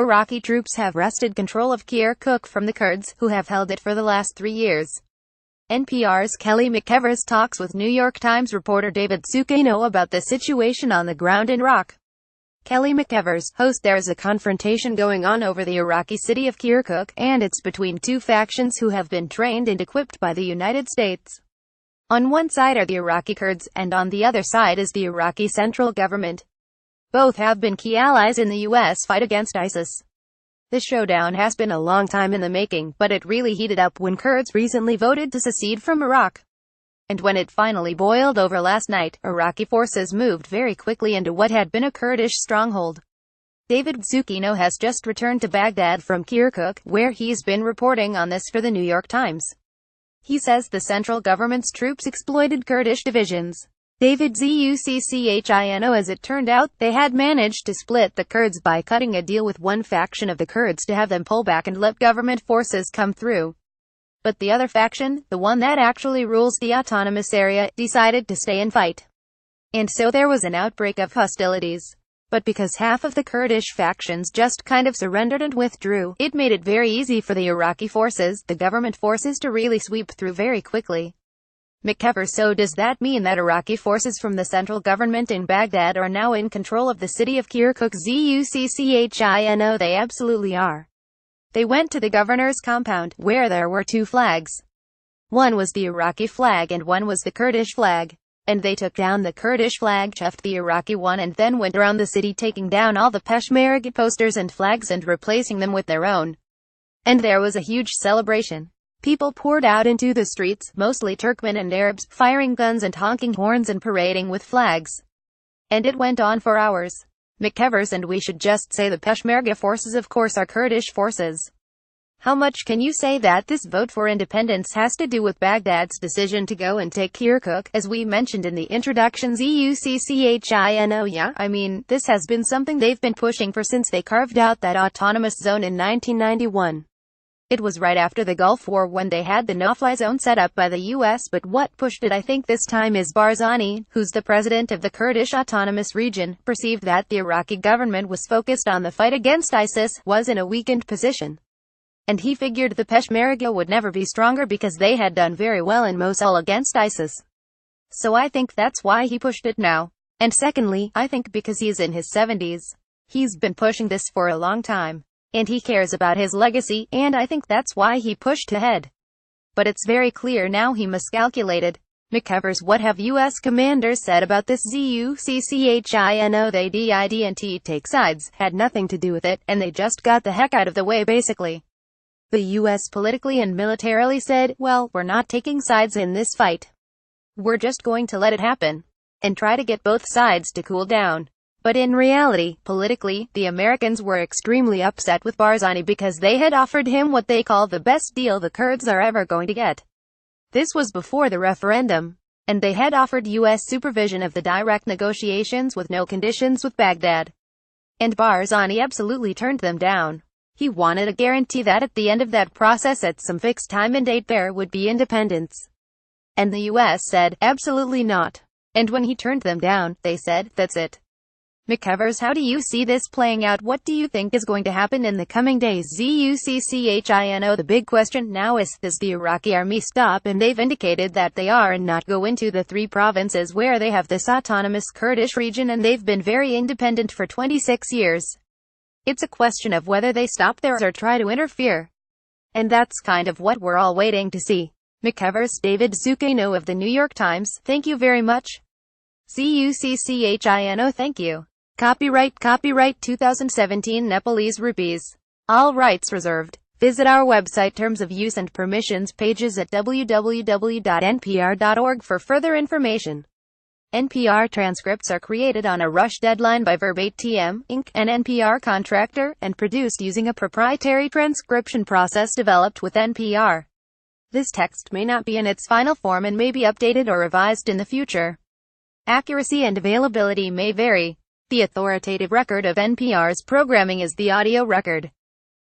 Iraqi troops have wrested control of Kirkuk from the Kurds, who have held it for the last 3 years. NPR's Kelly McEvers talks with New York Times reporter David Zucchino about the situation on the ground in Iraq. Kelly McEvers, host: There's a confrontation going on over the Iraqi city of Kirkuk, and it's between two factions who have been trained and equipped by the United States. On one side are the Iraqi Kurds, and on the other side is the Iraqi central government. Both have been key allies in the U.S. fight against ISIS. The showdown has been a long time in the making, but it really heated up when Kurds recently voted to secede from Iraq. And when it finally boiled over last night, Iraqi forces moved very quickly into what had been a Kurdish stronghold. David Zucchino has just returned to Baghdad from Kirkuk, where he's been reporting on this for the New York Times. He says the central government's troops exploited Kurdish divisions. David Zucchino: As it turned out, they had managed to split the Kurds by cutting a deal with one faction of the Kurds to have them pull back and let government forces come through. But the other faction, the one that actually rules the autonomous area, decided to stay and fight. And so there was an outbreak of hostilities. But because half of the Kurdish factions just kind of surrendered and withdrew, it made it very easy for the Iraqi forces, the government forces, to really sweep through very quickly. McEvers: So does that mean that Iraqi forces from the central government in Baghdad are now in control of the city of Kirkuk? Zucchino: They absolutely are. They went to the governor's compound, where there were two flags. One was the Iraqi flag and one was the Kurdish flag. And they took down the Kurdish flag, chuffed the Iraqi one, and then went around the city taking down all the Peshmerga posters and flags and replacing them with their own. And there was a huge celebration. People poured out into the streets, mostly Turkmen and Arabs, firing guns and honking horns and parading with flags. And it went on for hours. McEvers: And we should just say the Peshmerga forces of course are Kurdish forces. How much can you say that this vote for independence has to do with Baghdad's decision to go and take Kirkuk? As we mentioned in the introduction, Zucchino: Yeah, I mean, this has been something they've been pushing for since they carved out that autonomous zone in 1991. It was right after the Gulf War when they had the no-fly zone set up by the U.S., but what pushed it I think this time is Barzani, who's the president of the Kurdish Autonomous Region, perceived that the Iraqi government was focused on the fight against ISIS, was in a weakened position. And he figured the Peshmerga would never be stronger because they had done very well in Mosul against ISIS. So I think that's why he pushed it now. And secondly, I think because he's in his 70s. He's been pushing this for a long time. And he cares about his legacy, and I think that's why he pushed ahead. But it's very clear now he miscalculated. McEvers: What have U.S. commanders said about this? Zucchino: They didn't take sides, had nothing to do with it, and they just got the heck out of the way basically. The U.S. politically and militarily said, well, we're not taking sides in this fight. We're just going to let it happen. And try to get both sides to cool down. But in reality, politically, the Americans were extremely upset with Barzani because they had offered him what they call the best deal the Kurds are ever going to get. This was before the referendum. And they had offered U.S. supervision of the direct negotiations with no conditions with Baghdad. And Barzani absolutely turned them down. He wanted a guarantee that at the end of that process at some fixed time and date there would be independence. And the U.S. said, absolutely not. And when he turned them down, they said, that's it. McEvers: How do you see this playing out? What do you think is going to happen in the coming days? Zucchino: The big question now is, does the Iraqi army stop? And they've indicated that they are, and not go into the 3 provinces where they have this autonomous Kurdish region, and they've been very independent for 26 years. It's a question of whether they stop there or try to interfere. And that's kind of what we're all waiting to see. McEvers: David Zucchino of the New York Times, thank you very much. Zucchino: Thank you. Copyright 2017 Nepalese rupees. All rights reserved. Visit our website terms of use and permissions pages at www.npr.org for further information. NPR transcripts are created on a rush deadline by Verbatim, Inc., an NPR contractor, and produced using a proprietary transcription process developed with NPR. This text may not be in its final form and may be updated or revised in the future. Accuracy and availability may vary. The authoritative record of NPR's programming is the audio record.